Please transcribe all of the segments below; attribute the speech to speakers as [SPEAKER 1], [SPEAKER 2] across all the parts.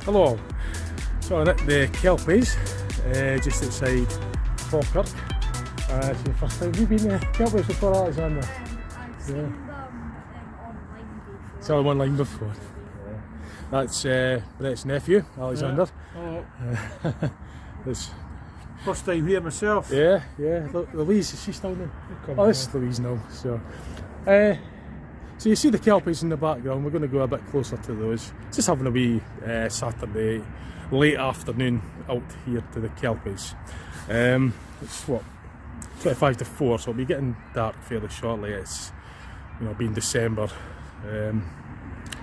[SPEAKER 1] Hello, so I'm at the Kelpies, just outside Falkirk. It's the first time we've been there. Kelpies before, Alexander?
[SPEAKER 2] I've seen them online before.
[SPEAKER 1] Saw them online before. Yeah. That's Brett's nephew, Alexander.
[SPEAKER 3] Oh,
[SPEAKER 1] This,
[SPEAKER 3] first time here myself.
[SPEAKER 1] yeah. Louise, is she still there? Oh, this is Louise now. So you see the Kelpies in the background. We're going to go a bit closer to those. Just having a wee Saturday late afternoon out here to the Kelpies. It's what, 25 to 4, so it'll be getting dark fairly shortly. It's, you know, being December,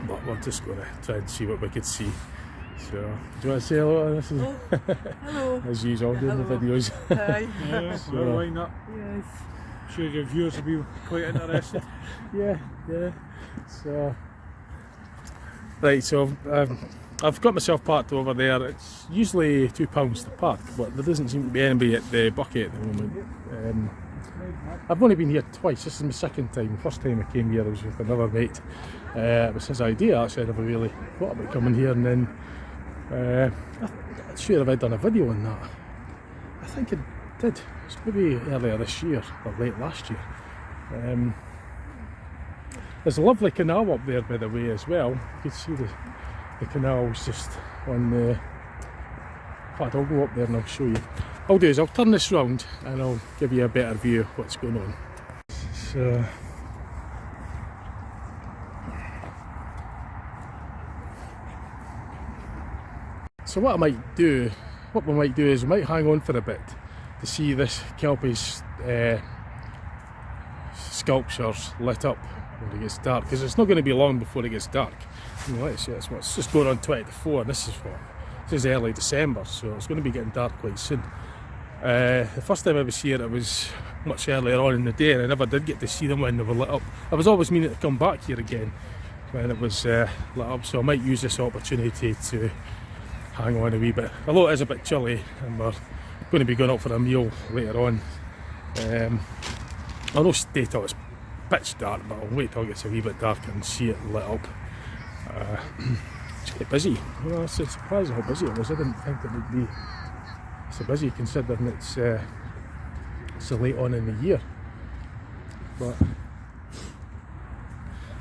[SPEAKER 1] but we're just going to try and see what we could see. So, do you want to say hello? This is
[SPEAKER 2] Hello.
[SPEAKER 1] as usual, doing the videos.
[SPEAKER 3] Hi. Yeah,
[SPEAKER 1] So-
[SPEAKER 3] well, why not?
[SPEAKER 2] Yes.
[SPEAKER 3] Sure your viewers will be quite interested.
[SPEAKER 1] Yeah. So, right, so I've got myself parked over there. It's usually £2 to park, but there doesn't seem to be anybody at the bucket at the moment. I've only been here twice. This is my second time. The first time I came here I was with another mate. It was his idea. Actually, I never really thought about coming here, and then I'm not sure if I'd done a video on that. I think I did. It's maybe earlier this year or late last year. There's a lovely canal up there, by the way, as well. You can see the canal's just on the... In fact, I'll go up there and I'll show you. What I'll do is I'll turn this round and I'll give you a better view of what's going on. So what we might do is we might hang on for a bit to see this Kelpie's sculptures lit up when it gets dark, because it's not going to be long before it gets dark. You know, it's just going on 20 to 4, and this is early December, so it's going to be getting dark quite soon. The first time I was here it was much earlier on in the day, and I never did get to see them when they were lit up. I was always meaning to come back here again when it was lit up, so I might use this opportunity to hang on a wee bit. Although it is a bit chilly and we're going to be going out for a meal later on. I'll not stay till it's pitch dark, but I'll wait till it gets a wee bit darker and see it lit up. It's quite busy. You know, it's surprising how busy it was. I didn't think it would be so busy considering it's so late on in the year. But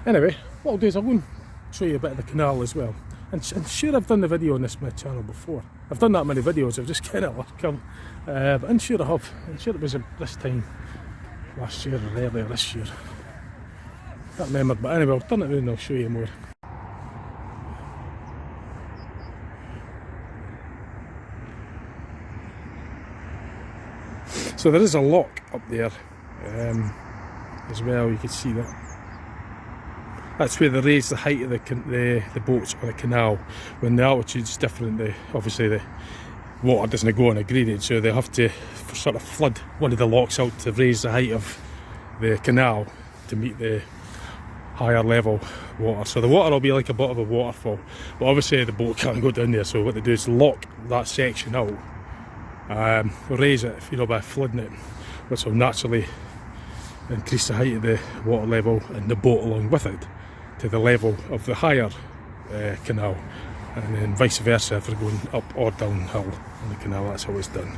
[SPEAKER 1] anyway, what I'll do is I'll go and show you a bit of the canal as well. And sure, I've done the video on this my channel before. I've done that many videos, I've just kind of worked out. But I'm sure I have. I'm sure it was this time last year or earlier this year. Can't remember, but anyway, I'll turn it around and I'll show you more. So there is a lock up there as well, you can see that. That's where they raise the height of the boats on the canal. When the altitude's different, obviously the water doesn't go on a gradient, so they have to sort of flood one of the locks out to raise the height of the canal to meet the higher level water. So the water will be like a bit of a waterfall, but obviously the boat can't go down there, so what they do is lock that section out, raise it, you know, by flooding it, which will naturally increase the height of the water level and the boat along with it to the level of the higher canal, and then vice versa if they're going up or downhill on the canal. That's how it's done.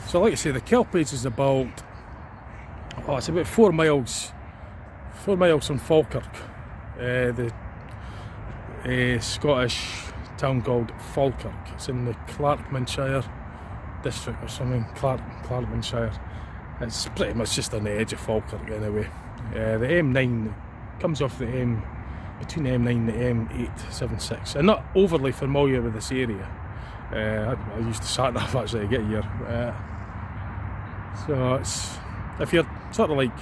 [SPEAKER 1] So like I say, the Kelpies is about, it's about 4 miles from Falkirk, the Scottish town called Falkirk. It's in the Clarkmanshire district or something, Clarkmanshire. It's pretty much just on the edge of Falkirk anyway. The M9 comes off the between the M9 and the M876. I'm not overly familiar with this area. I used to sat nav actually to get here. So it's, if you're sort of like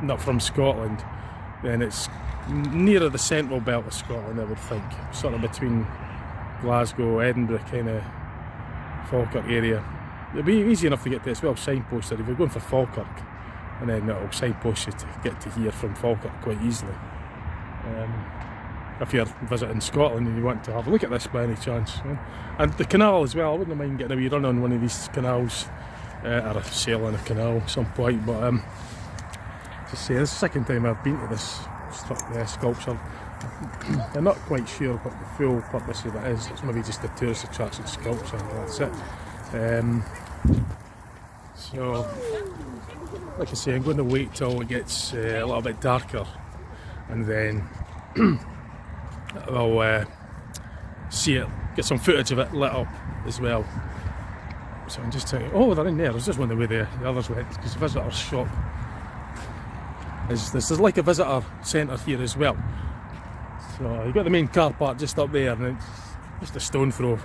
[SPEAKER 1] not from Scotland, then it's nearer the central belt of Scotland, I would think, sort of between Glasgow, Edinburgh, kind of Falkirk area. It'll be easy enough to get to. It's well signposted. If you're going for Falkirk, and then it'll signpost you to get to here from Falkirk quite easily. if you're visiting Scotland and you want to have a look at this by any chance. And the canal as well, I wouldn't mind getting a wee run on one of these canals, or a sail on a canal at some point, but to say, this is the second time I've been to this sculpture. I'm not quite sure what the full purpose of it is. It's maybe just a tourist attraction sculpture, and that's it. So, like I say, I'm going to wait till it gets a little bit darker, and then I'll see it, get some footage of it lit up as well. So I'm just telling you, oh, they're in there. There's just one the way the others went, because the visitor shop is, there's like a visitor centre here as well. So you've got the main car park just up there, and it's just a stone throw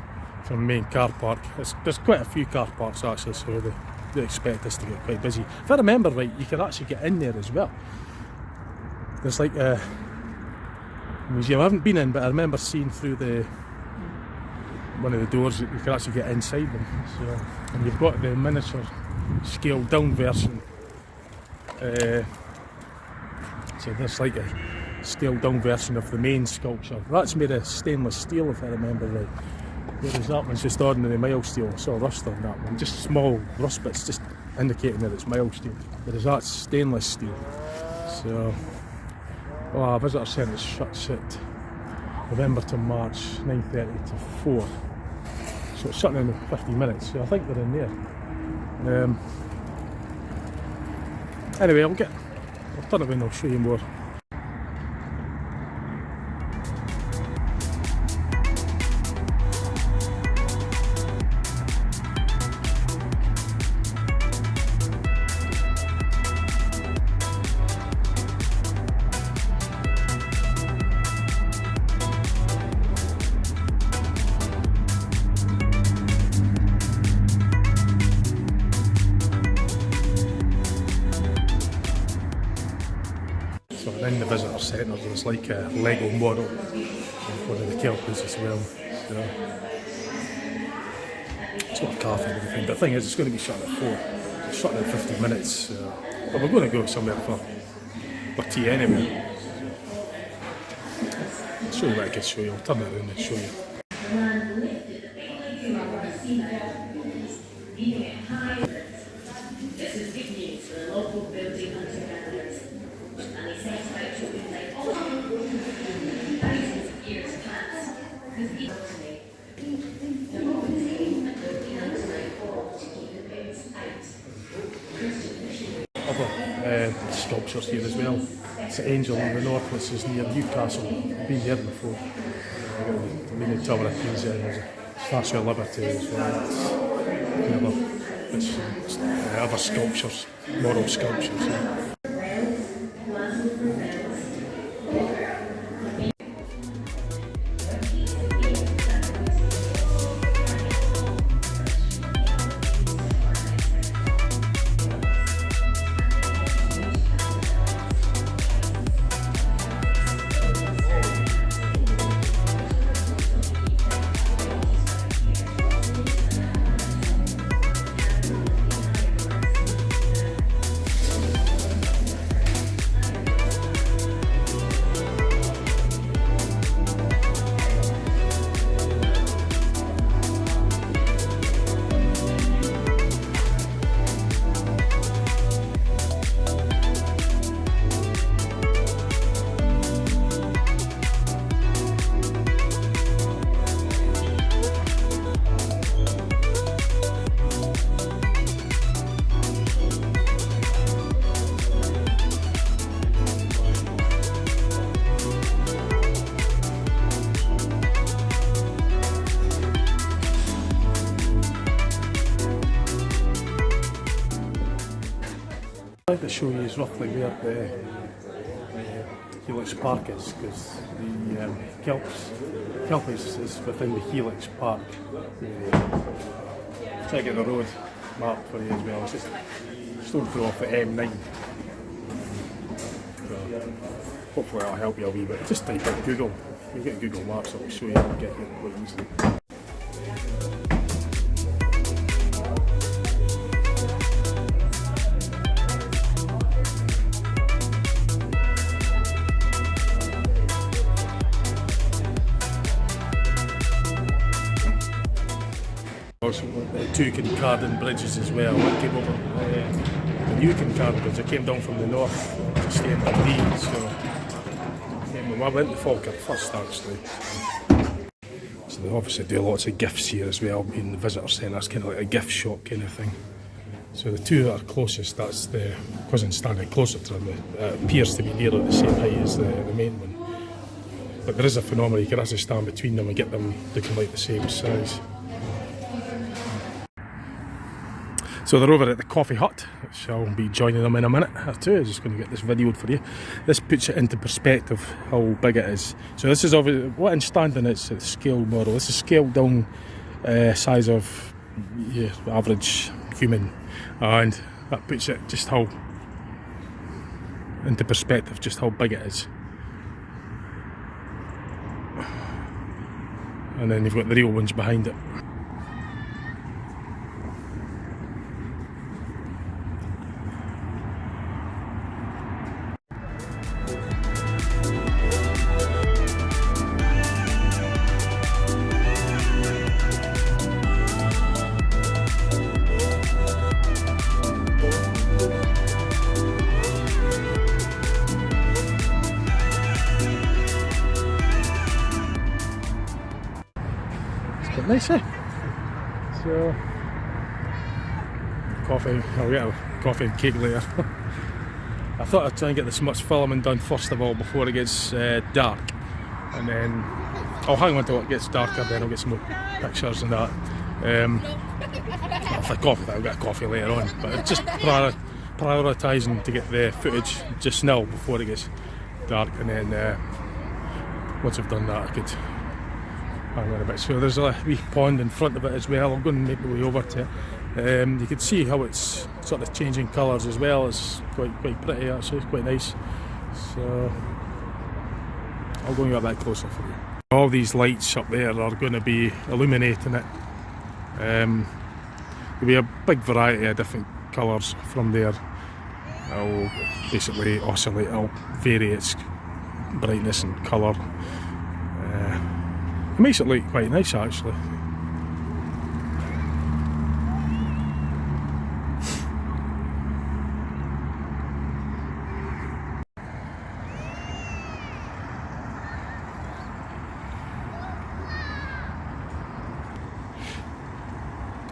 [SPEAKER 1] from the main car park. There's quite a few car parks actually, so they expect this to get quite busy. If I remember right, you can actually get in there as well. There's like a museum I haven't been in, but I remember seeing through one of the doors that you can actually get inside them. So, and you've got the miniature scaled down version. So there's like a scaled down version of the main sculpture. That's made of stainless steel, if I remember right. Whereas that one's just ordinary mild steel. I saw rust on that one, just small rust bits, just indicating that it's mild steel. Whereas that's stainless steel. So, our visitor centre shuts at November to March, 9:30 to 4. So it's shutting in 50 minutes. So I think they're in there. Anyway, I'll turn around and I'll show you more. So in the visitor centre there's like a Lego model of one of the Kelpies as well. So it's got a cafe and everything, but the thing is it's going to be shut at 4. It's shut in 50 minutes, but we're going to go somewhere for tea anyway. I'll show you what I can show you, I'll turn it around and show you.
[SPEAKER 4] This is big news for the local building hunter-gatherers, and they set about to like thousands of years past. Because people today, they're always saying that building hunter fall to keep the birds out.
[SPEAKER 1] Other sculptures here as well. It's an angel in the north, which is near Newcastle. I've been there before. We've got the Leaning Tower of Pisa, and there's a Statue of Liberty as well. It's other sculptures, moral sculptures. I'd like to show you roughly where the Helix Park is, because the Kelpies is within the Helix Park. Check out the road map for you as well. It's just stone throw off the M9. So hopefully that'll help you a wee bit. Just type in Google. You get Google Maps, it'll show you how to get here quite easily. Also, the two Kincardine bridges as well. I came over the new Kincardine bridge. I came down from the north to stay in Dundee, so I went to Falkirk first actually. So they obviously do lots of gifts here as well, in the visitor centre. It's kind of like a gift shop kind of thing. So the two that are closest, that's the cousin standing closer to them. It appears to be nearly the same height as the main one. But there is a phenomenon, you can actually stand between them and get them looking like the same size. So they're over at the coffee hut, which I'll be joining them in a minute or two. I'm just going to get this videoed for you. This puts it into perspective how big it is. So this is obviously what I'm standing. It's a scale model. This is scaled down size of average human, and that puts it just how into perspective, just how big it is. And then you've got the real ones behind it. Quite nice, eh? So, coffee, I'll get a coffee and cake later. I thought I'd try and get this much filming done first of all before it gets dark, and then I'll hang on till it gets darker, then I'll get some more pictures and that. If I coffee, I'll get a coffee later on, but it's just prioritising to get the footage just now before it gets dark, and then once I've done that I could hang on a bit. So there's a wee pond in front of it as well. I'm going to make my way over to it. You can see how it's sort of changing colours as well. It's quite pretty actually, it's quite nice. So I'll go and get a bit closer for you. All these lights up there are going to be illuminating it. There'll be a big variety of different colours from there. I'll basically oscillate, I'll vary its brightness and colour. It makes it look quite nice actually.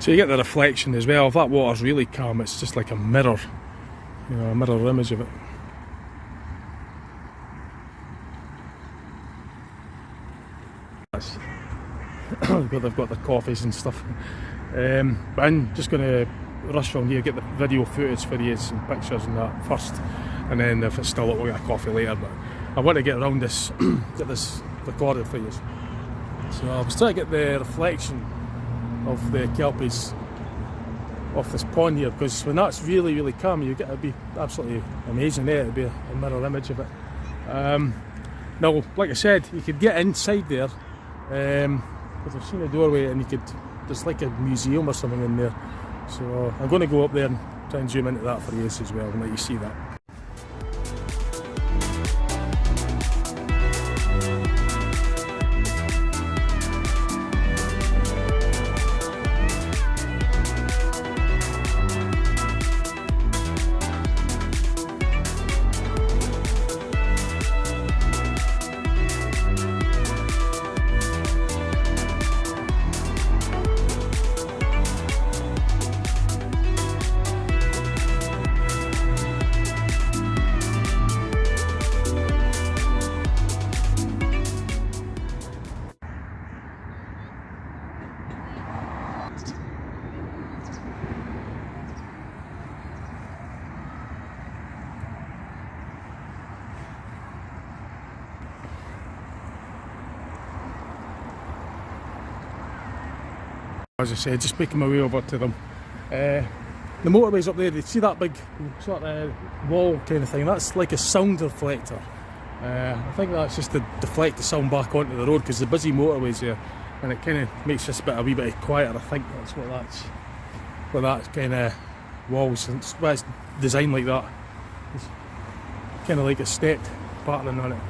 [SPEAKER 1] So you get the reflection as well. If that water's really calm, it's just like a mirror, you know, a mirror image of it. They've got their coffees and stuff. But I'm just going to rush from here, get the video footage for you, some pictures and that first, and then if it's still up, we'll get a coffee later. But I want to get around this, get this recorded for you. So I was trying to get the reflection of the Kelpies off this pond here, because when that's really calm, you get, it'd be absolutely amazing there. It'd be a mirror image of it. Now, like I said, you could get inside there. Because I've seen a doorway and there's like a museum or something in there. So I'm going to go up there and try and zoom into that for you as well and let you see that. As I said, just making my way over to them. The motorway's up there. You see that big sort of wall kind of thing? That's like a sound reflector. I think that's just to deflect the sound back onto the road, because the busy motorways here, and it kind of makes this bit a wee bit quieter. I think that's what that kind of walls. It's why it's designed like that. It's kind of like a stepped pattern on it.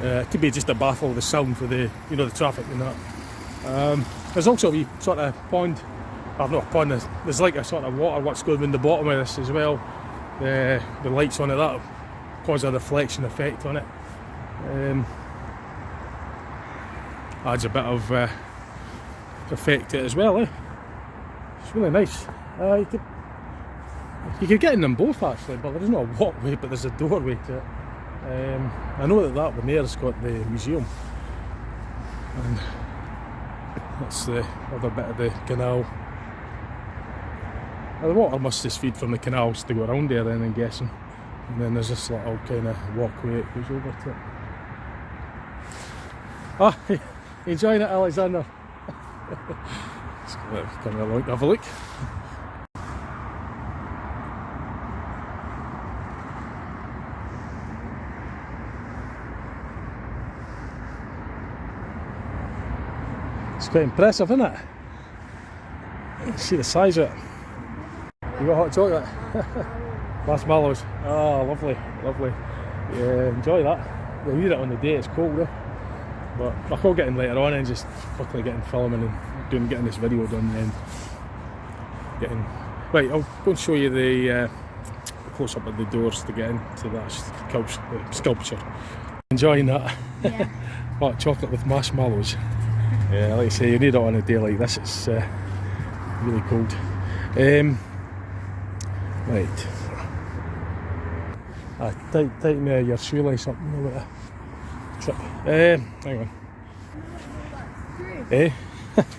[SPEAKER 1] It could be just to baffle the sound for the, you know, the traffic and that. There's also a wee sort of pond not up on this. There's like a sort of water what's going in the bottom of this as well. The lights on it, that'll cause a reflection effect on it. Adds a bit of effect to it as well, eh? It's really nice. You could get in them both actually, but there's not a walkway, but there's a doorway to it. I know that one there has got the museum, and that's the other bit of the canal. Now, the water must just feed from the canals to go around there then, I'm guessing. And then there's this little kind of walkway that goes over to it. Ah, enjoying it, Alexander? Come along, have a look. It's quite impressive, isn't it? See the size of it. You got hot chocolate? Marshmallows. Oh, lovely, lovely. Yeah, enjoy that. We'll eat it on the day it's cold, eh? But I'll call getting later on and just quickly getting filming and getting this video done and then right, I'll go and show you the close up of the doors to get into that sculpture. Enjoying that.
[SPEAKER 2] Yeah.
[SPEAKER 1] Hot chocolate with marshmallows. Yeah, like I say, you need it on a day like this. It's really cold. Right. Tighten your shoelace up, you know, with a trip. Hang on. Eh?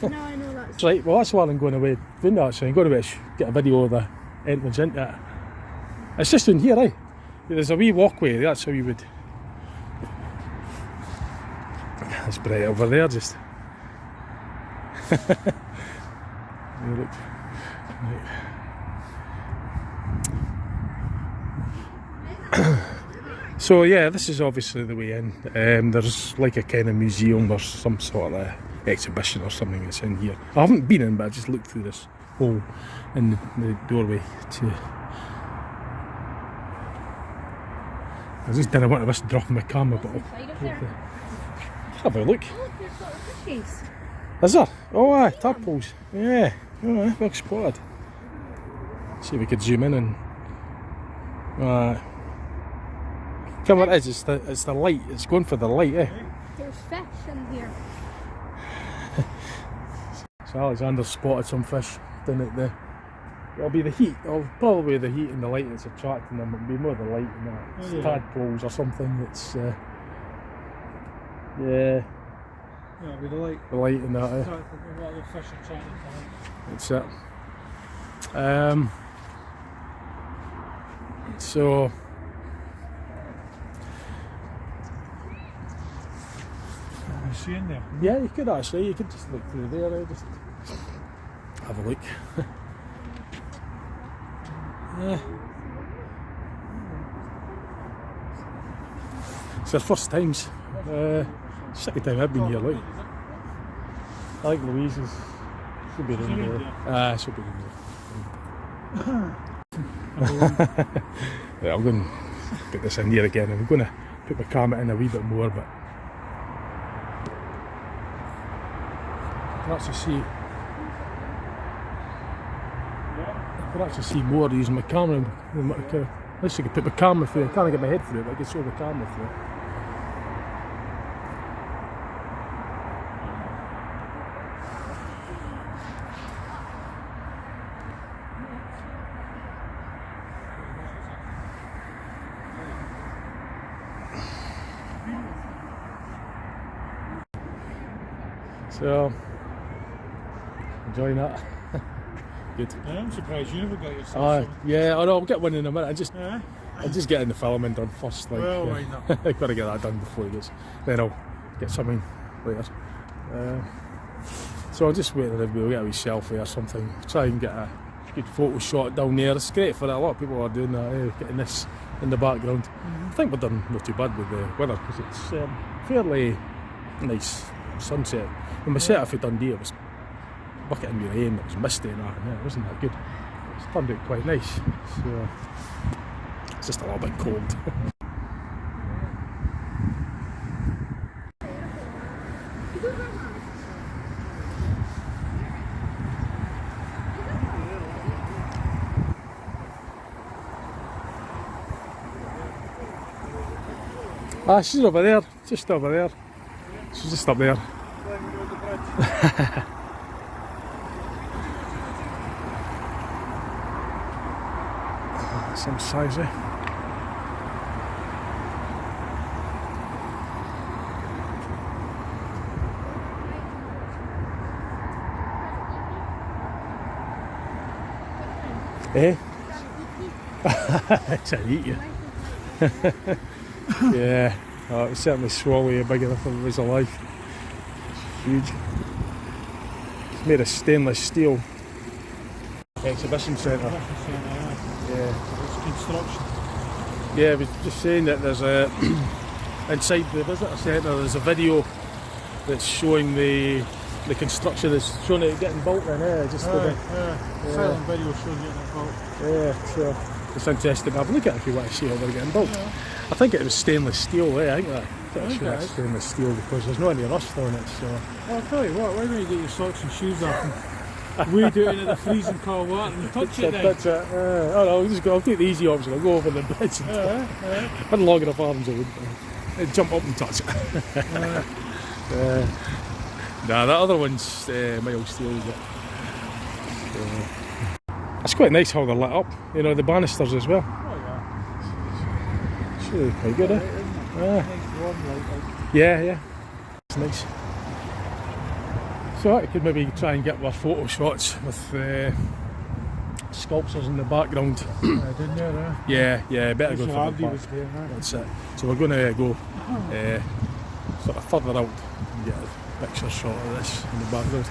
[SPEAKER 2] No, I know that's
[SPEAKER 1] Right, well that's what I'm going away doing actually. I'm going to get a video of the entrance into it. It's just in here, eh? There's a wee walkway, that's how you would... It's bright over there just. Look. Right. So yeah, this is obviously the way in. There's like a kind of museum or some sort of exhibition or something that's in here. I haven't been in, but I just looked through this hole in the doorway to... I just didn't want to risk dropping my camera, but have a look.
[SPEAKER 2] Oh, look, there's little cookies.
[SPEAKER 1] Is there? Oh aye, tadpoles. Yeah, oh, well spotted. See if we could zoom in and... Come what it is, it's the light, it's going for the light, eh?
[SPEAKER 2] There's fish in here.
[SPEAKER 1] So Alexander spotted some fish down at the... It'll be the heat, probably the heat and the light that's attracting them. It'll be more the light and that. It's tadpoles or something that's... yeah.
[SPEAKER 3] Yeah, it'll be the light.
[SPEAKER 1] The light and that, eh?
[SPEAKER 3] What the fish are trying to
[SPEAKER 1] That's it. So...
[SPEAKER 3] You see in there?
[SPEAKER 1] Yeah, you could actually, you could just look through there, eh? Just have a look. Yeah. It's their first times. Second time I've been here, like. I think Louise's should be in there. Should be in there. Yeah, I'm going to put this in here again. I'm going to put my camera in a wee bit more, but I can actually see more using my camera. At least I could put my camera through. I can't get my head through it, but I can show the camera through it. So, enjoying that. Good.
[SPEAKER 3] Yeah, I'm surprised you never got yourself some.
[SPEAKER 1] Yeah, I know, I'll get one in a minute.
[SPEAKER 3] Yeah?
[SPEAKER 1] I'm just getting the filming done first. Like,
[SPEAKER 3] Well, why not?
[SPEAKER 1] I've got to get that done before it gets. Then I'll get something later. So I'll just wait until we'll get a wee selfie or something. Try and get a good photo shot down there. It's great for it. A lot of people are doing that, getting this in the background. I think we've done not too bad with the weather because it's fairly nice sunset. When we set off at Dundee, it was bucketing with rain, it was misty and that, and it wasn't that good. It's turned out quite nice, so it's just a little bit cold. Ah, she's over there, just over there. She's just up there. Some size, eh? Eh? It's a eat you. Yeah, oh, it was certainly swallowy big enough if it was alive. Huge. It's made of stainless steel. Exhibition centre. Yeah.
[SPEAKER 3] It's construction.
[SPEAKER 1] Yeah, I was just saying that there's a inside the visitor centre there's a video that's showing the construction that's showing it getting built in there. Just
[SPEAKER 3] Silent video shows you getting built.
[SPEAKER 1] yeah, so it's interesting to have a look at if you want to see how they're getting built.
[SPEAKER 3] Yeah.
[SPEAKER 1] I think it was stainless steel, I think that.
[SPEAKER 3] think
[SPEAKER 1] Sure
[SPEAKER 3] it
[SPEAKER 1] it's
[SPEAKER 3] is.
[SPEAKER 1] stainless steel because there's not any rust on it, so
[SPEAKER 3] Well, I'll tell you what, why don't you get your socks and shoes off and wade out into the freezing cold water and touch it then?
[SPEAKER 1] that's it. Oh no, I'll take the easy option, I'll go over the bridge and had long enough arms I would I'd jump up and touch it. Nah, that other one's mild steel, is it? It's quite nice how they're lit up, you know, the banisters as well.
[SPEAKER 3] Oh yeah.
[SPEAKER 1] It's really quite good, eh?
[SPEAKER 3] Nice warm light, like.
[SPEAKER 1] Yeah, it's nice. So I could maybe try and get more photo shots with sculptures in the background.
[SPEAKER 3] Didn't you,
[SPEAKER 1] Yeah, better go
[SPEAKER 3] So
[SPEAKER 1] for
[SPEAKER 3] Abdi
[SPEAKER 1] the
[SPEAKER 3] was
[SPEAKER 1] back.
[SPEAKER 3] there, huh?
[SPEAKER 1] That's it. So we're going to go sort of further out and get a picture shot of this in the background.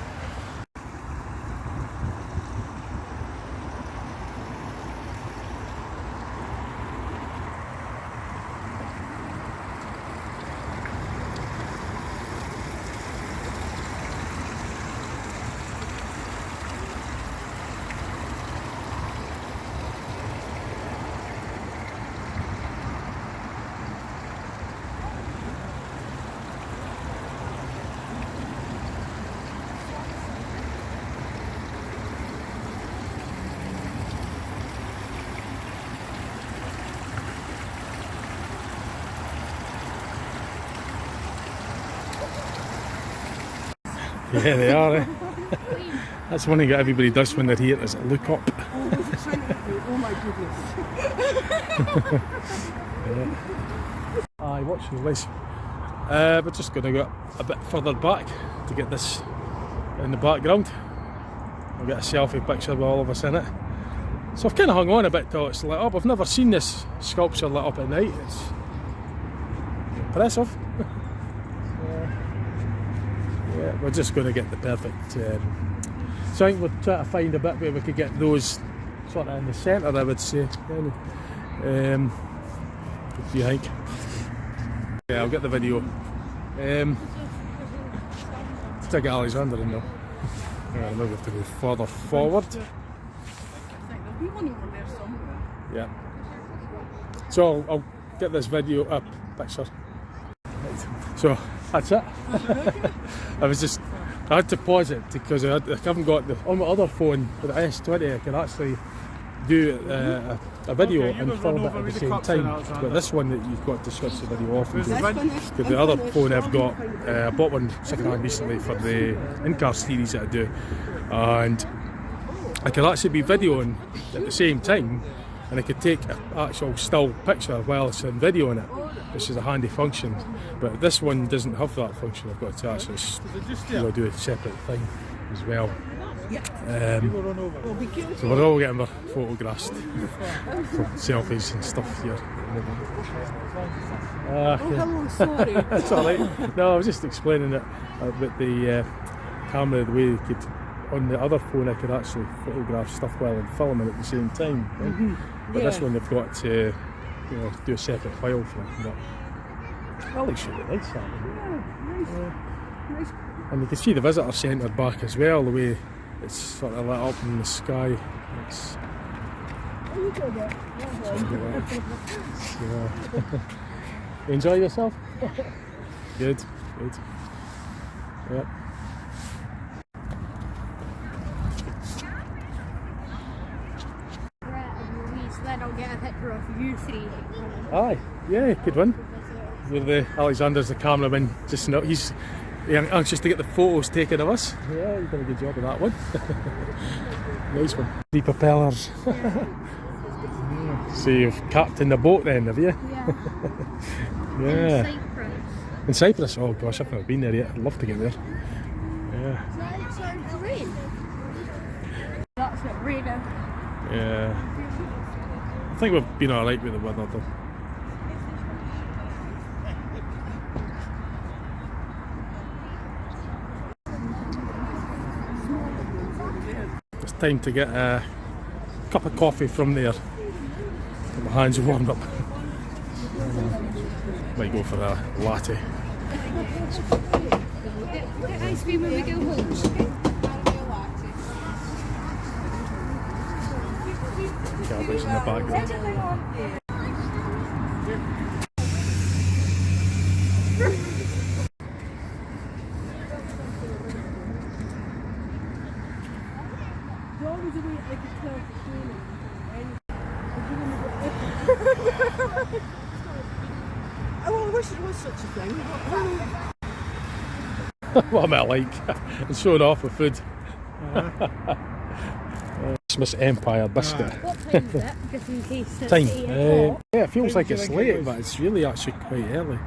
[SPEAKER 1] Yeah, they are, eh? That's one thing that everybody does when they're here, is look up.
[SPEAKER 2] Oh my goodness.
[SPEAKER 1] Aye, watch your place. We're just going to go a bit further back to get this in the background. We'll get a selfie picture with all of us in it. So I've kind of hung on a bit till it's lit up. I've never seen this sculpture lit up at night. It's impressive. Yeah, we're just going to get the perfect. So I think we're trying to find a bit where we could get those sort of in the centre, I would say. What do you think? Yeah, I'll get the video. Take Alexander in though. Maybe we have to go further forward.
[SPEAKER 2] There'll be one over there somewhere.
[SPEAKER 1] Yeah. So I'll get this video up, picture. Right. So that's it. I had to pause it because I haven't got on my other phone with the S20. I can actually do a video
[SPEAKER 3] Okay, you
[SPEAKER 1] and
[SPEAKER 3] gotta
[SPEAKER 1] film
[SPEAKER 3] run
[SPEAKER 1] it
[SPEAKER 3] over
[SPEAKER 1] at the
[SPEAKER 3] with the
[SPEAKER 1] same
[SPEAKER 3] clock then,
[SPEAKER 1] time.
[SPEAKER 3] Alexander.
[SPEAKER 1] But this one that you've got to switch the video off and do.
[SPEAKER 3] Where's
[SPEAKER 1] Because the other phone I've got, I bought one second hand recently for the in-car series that I do, and I could actually be videoing at the same time, and I could take an actual still picture while it's in video in it, which is a handy function. But this one doesn't have that function. I've got to actually do a separate thing as well.
[SPEAKER 3] People run over.
[SPEAKER 1] So we're all getting our photographs for selfies and stuff here.
[SPEAKER 2] Hello, sorry.
[SPEAKER 1] That's alright. No, I was just explaining it about the camera, the way you could, on the other phone I could actually photograph stuff while I'm filming at the same time. Right? But this one they've got to do a separate file for it. But I'll show you nice
[SPEAKER 2] Nice.
[SPEAKER 1] and you can see the visitor centre back as well, the way it's sort of lit up in the sky. It's,
[SPEAKER 2] You go there.
[SPEAKER 1] you enjoy yourself? Good. Yep.
[SPEAKER 2] Then I'll get a picture of you three.
[SPEAKER 1] Aye, yeah, good one. where the Alexander's the cameraman just now. He's anxious to get the photos taken of us. Yeah, you've done a good job of that one. Nice one. 3 propellers. So you've captained the boat then, have you?
[SPEAKER 2] Yeah.
[SPEAKER 1] Yeah.
[SPEAKER 2] In Cyprus.
[SPEAKER 1] In Cyprus? Oh gosh, I've never been there yet. I'd love to get there. Yeah.
[SPEAKER 2] Is that rain? That's it, raining.
[SPEAKER 1] Yeah. I think we've been alright with the weather though. It's time to get a cup of coffee from there. Get my hands warmed up. Might go for a latte.
[SPEAKER 2] Get ice cream when we go home.
[SPEAKER 1] Kelpies in the background.
[SPEAKER 5] Oh, I wish there was such a thing.
[SPEAKER 1] What am I like? I'm showing off with food. Christmas Empire biscuit.
[SPEAKER 2] What time is it? Just in case it's
[SPEAKER 1] Time.
[SPEAKER 2] 8 o'clock.
[SPEAKER 1] Yeah, it feels like
[SPEAKER 3] do you
[SPEAKER 1] it's
[SPEAKER 3] think it
[SPEAKER 1] late,
[SPEAKER 3] was?
[SPEAKER 1] but it's really actually quite early.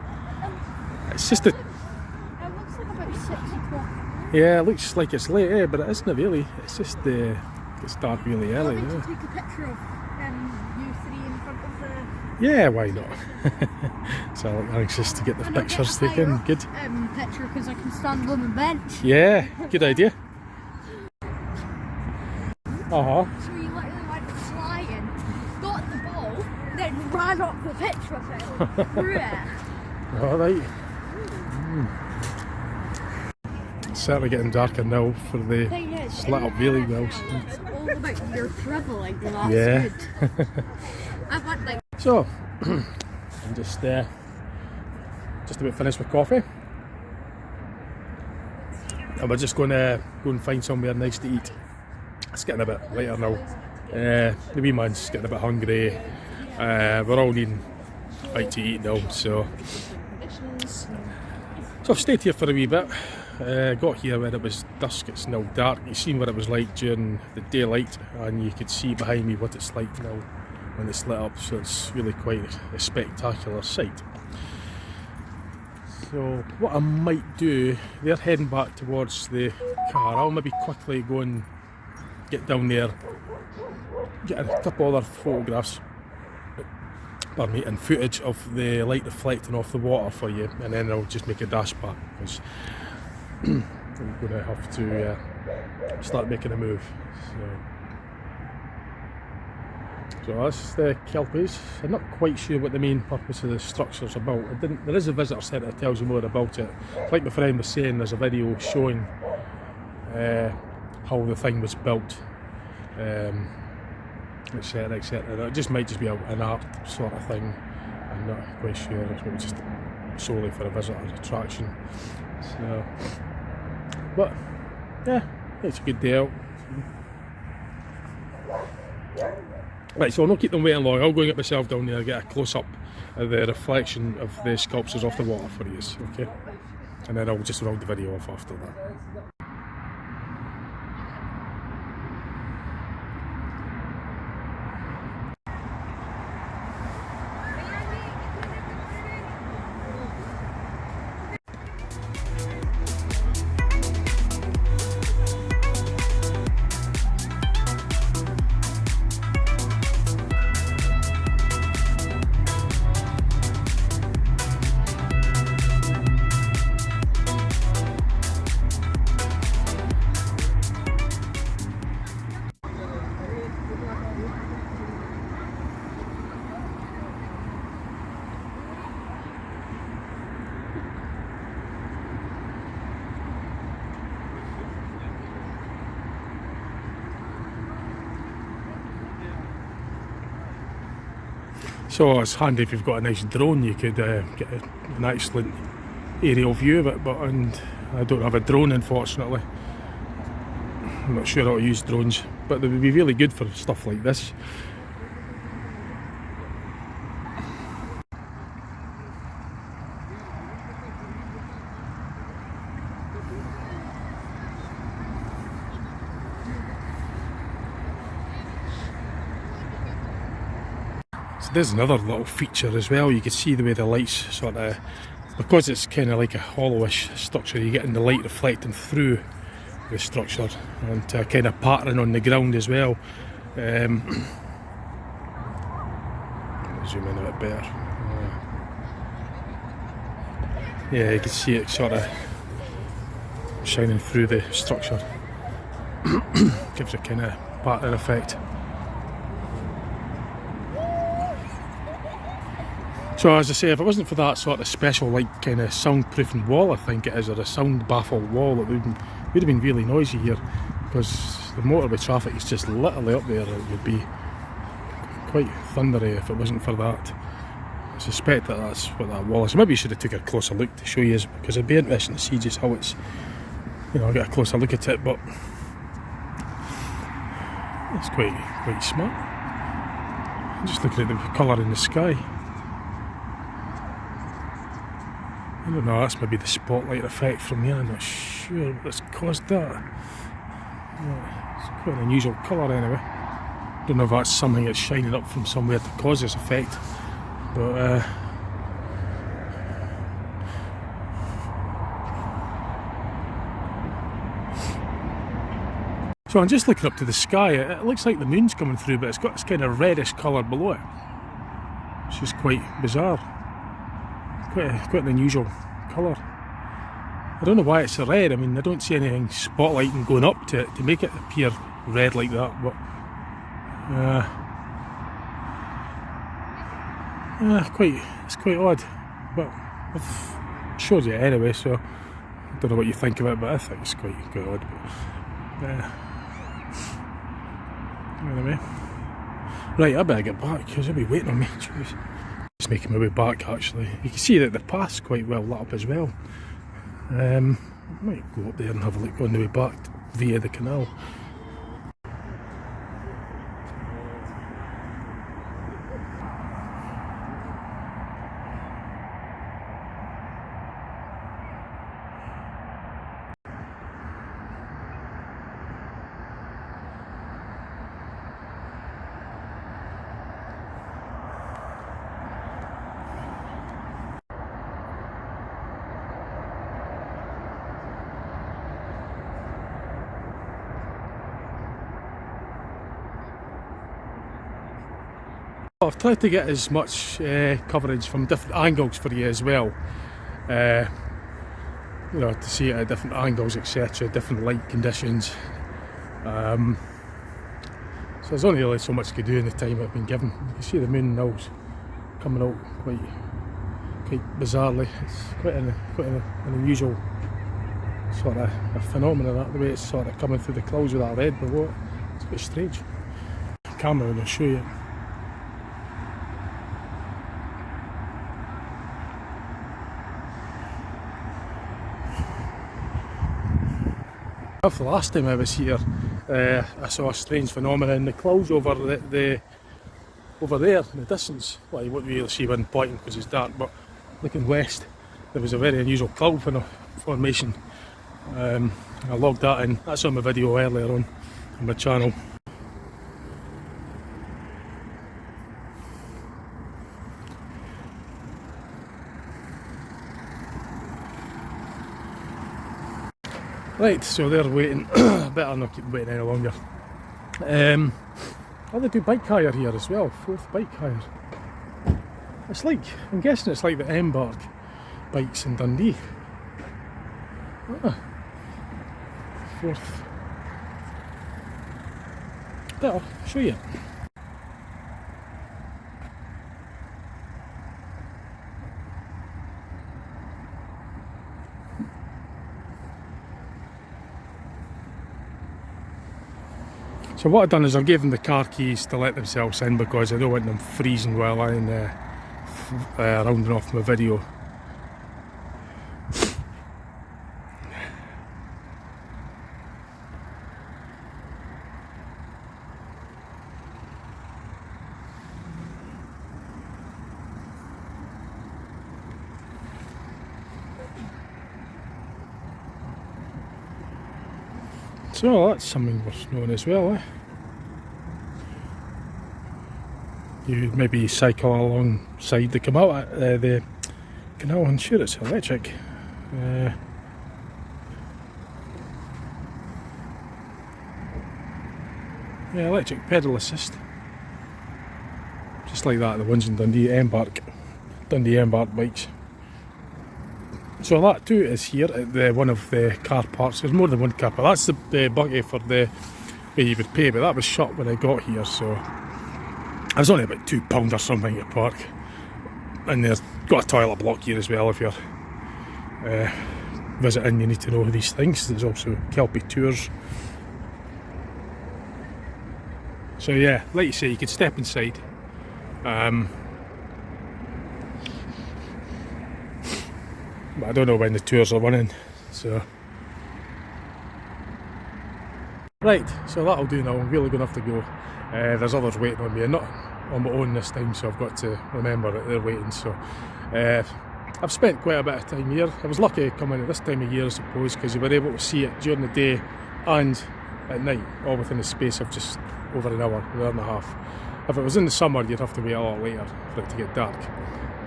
[SPEAKER 1] It's just a.
[SPEAKER 2] It looks like about 6 o'clock.
[SPEAKER 1] Yeah, it looks like it's late, but it isn't really. It's just it's dark really early.
[SPEAKER 2] Want me to
[SPEAKER 1] Yeah.
[SPEAKER 2] take a picture of you three in front of the...
[SPEAKER 1] Yeah, why not? So I'm anxious to get the
[SPEAKER 2] And I'll
[SPEAKER 1] pictures
[SPEAKER 2] get a
[SPEAKER 1] taken.
[SPEAKER 2] higher
[SPEAKER 1] Good.
[SPEAKER 2] up, picture because I can stand on the bench.
[SPEAKER 1] Yeah, good idea.
[SPEAKER 2] So you literally went flying, got the ball, then ran up the pitch with it, through it.
[SPEAKER 1] All right. It's certainly getting darker now for the
[SPEAKER 2] Thing is,
[SPEAKER 1] slit up really well.
[SPEAKER 2] It's all about your travelling, that's
[SPEAKER 1] Yeah.
[SPEAKER 2] good. I've had like...
[SPEAKER 1] So, I'm just about finished with coffee. And we're just going to go and find somewhere nice to eat. It's getting a bit later now. The wee man's getting a bit hungry. We're all needing right to eat now, so I've stayed here for a wee bit. Got here when it was dusk. It's now dark. You've seen what it was like during the daylight, and you could see behind me what it's like now when it's lit up, so it's really quite a spectacular sight. So what I might do, they're heading back towards the car. I'll maybe quickly go and get down there, get a couple other photographs, pardon me, and footage of the light reflecting off the water for you, and then I'll just make a dash back because I'm going to have to start making a move. So that's the Kelpies. I'm not quite sure what the main purpose of the structure's about. There is a visitor centre that tells you more about it. Like my friend was saying, there's a video showing how the thing was built, etc, etc. It just might just be an art sort of thing. I'm not quite sure. It's maybe just solely for a visitor attraction. So, but yeah, it's a good day out. Right, so I'll not keep them waiting long. I'll go and get myself down there and get a close-up of the reflection of the sculptures off the water for you, okay? And then I'll just round the video off after that. So it's handy if you've got a nice drone, you could get an excellent aerial view of it, and I don't have a drone unfortunately. I'm not sure how to use drones, but they would be really good for stuff like this. there's another little feature as well. You can see the way the lights sort of, because it's kind of like a hollowish structure, you're getting the light reflecting through the structure and kind of pattern on the ground as well. Zoom in a bit better. Yeah, you can see it sort of shining through the structure. Gives a kind of pattern effect. So as I say, if it wasn't for that sort of special like kind of soundproofing wall, I think it is, or a sound baffle wall, it would have been really noisy here, because the motorway traffic is just literally up there. It would be quite thundery if it wasn't for that. I suspect that that's what that wall is. Maybe you should have took a closer look to show you, because it'd be interesting to see just how it's, you know, get a closer look at it, but it's quite smart. I'm just looking at the colour in the sky. I don't know, that's maybe the spotlight effect from here. I'm not sure what's caused that. Yeah, it's quite an unusual colour anyway. Don't know if that's something that's shining up from somewhere to cause this effect, but so I'm just looking up to the sky. It looks like the moon's coming through, but it's got this kind of reddish colour below it. It's just quite bizarre. Quite an unusual colour. I don't know why it's a red. I mean, I don't see anything spotlighting going up to it to make it appear red like that, but it's quite odd. But I've showed you it anyway, so I don't know what you think of it, but I think it's quite odd. But, anyway, right, I better get back because they'll be waiting on me. Jeez. Just making my way back actually. You can see that the path's quite well lit up as well. I might go up there and have a look on the way back via the canal. I've tried to get as much coverage from different angles for you as well, you know, to see it at different angles, etc., different light conditions. So there's only really so much to do in the time I've been given. You can see the moon now coming out quite bizarrely. It's quite an unusual sort of a phenomenon, that the way it's sort of coming through the clouds with that red below it. It's a bit strange. Camera, and I'll show you. The last time I was here, I saw a strange phenomenon in the clouds over over there in the distance. Well, you wouldn't really see one pointing because it's dark, but looking west, there was a very unusual cloud formation. I logged that in. That's on my video earlier on my channel. Right, so they're waiting. Better not keep waiting any longer. Oh, they do bike hire here as well. Fourth bike hire. It's like, I'm guessing it's like the Embark bikes in Dundee. Fourth. There, I'll show you. So what I've done is I've given them the car keys to let themselves in because I don't want them freezing while I'm rounding off my video. So that's something worth knowing as well, eh? you maybe cycle alongside the canal. The canal, I'm sure it's electric. Yeah, electric pedal assist. Just like that, the ones in Dundee Embark bikes. So that too is here at one of the car parks. There's more than one car park. That's the buggy for the where you would pay, but that was shut when I got here, so it was only about £2 or something to park. And there's got a toilet block here as well if you're visiting. You need to know these things. There's also Kelpie tours. So yeah, like you say, you could step inside. But I don't know when the tours are running, so. Right, so that'll do now. I'm really going to have to go. There's others waiting on me. I'm not on my own this time, so I've got to remember that they're waiting. So I've spent quite a bit of time here. I was lucky coming at this time of year, I suppose, because you were able to see it during the day and at night, all within the space of just over an hour and a half. If it was in the summer, you'd have to wait a lot later for it to get dark.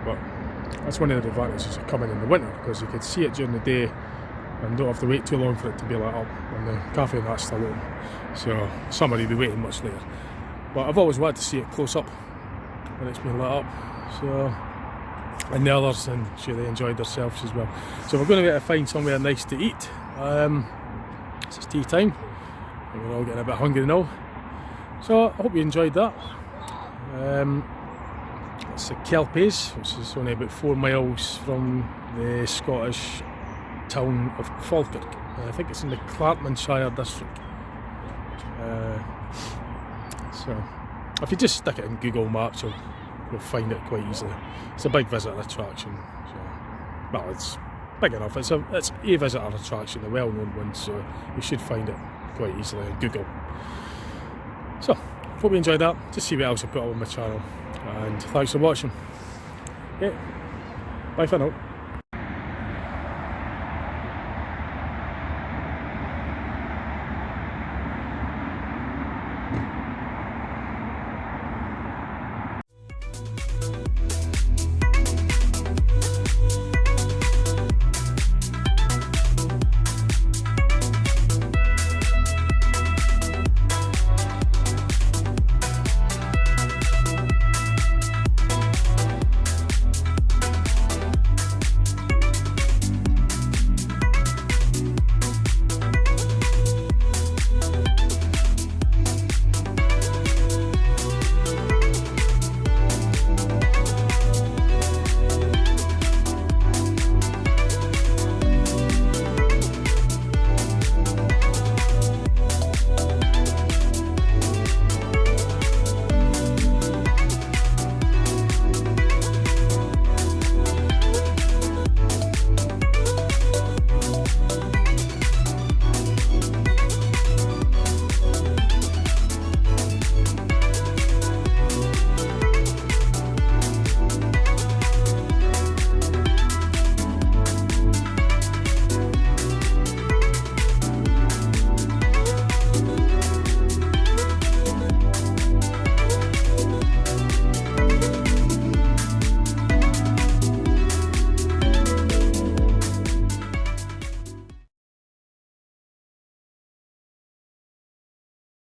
[SPEAKER 1] But that's one of the advantages of coming in the winter, because you could see it during the day and don't have to wait too long for it to be lit up, and the cafe and that's still open. So summer you'll be waiting much later. But I've always wanted to see it close up when it's been lit up. So, and the others, and sure they enjoyed themselves as well. So we're going to find somewhere nice to eat. It's tea time, and we're all getting a bit hungry now. So I hope you enjoyed that. It's the Kelpies, which is only about 4 miles from the Scottish town of Falkirk. I think it's in the Claremontshire district. So if you just stick it in Google Maps, you'll find it quite easily. It's a big visitor attraction. So, well, it's big enough. It's a visitor attraction, a well-known one, so you should find it quite easily on Google. So, hope you enjoyed that. Just see what else I put up on my channel, and thanks for watching. Okay, bye for now.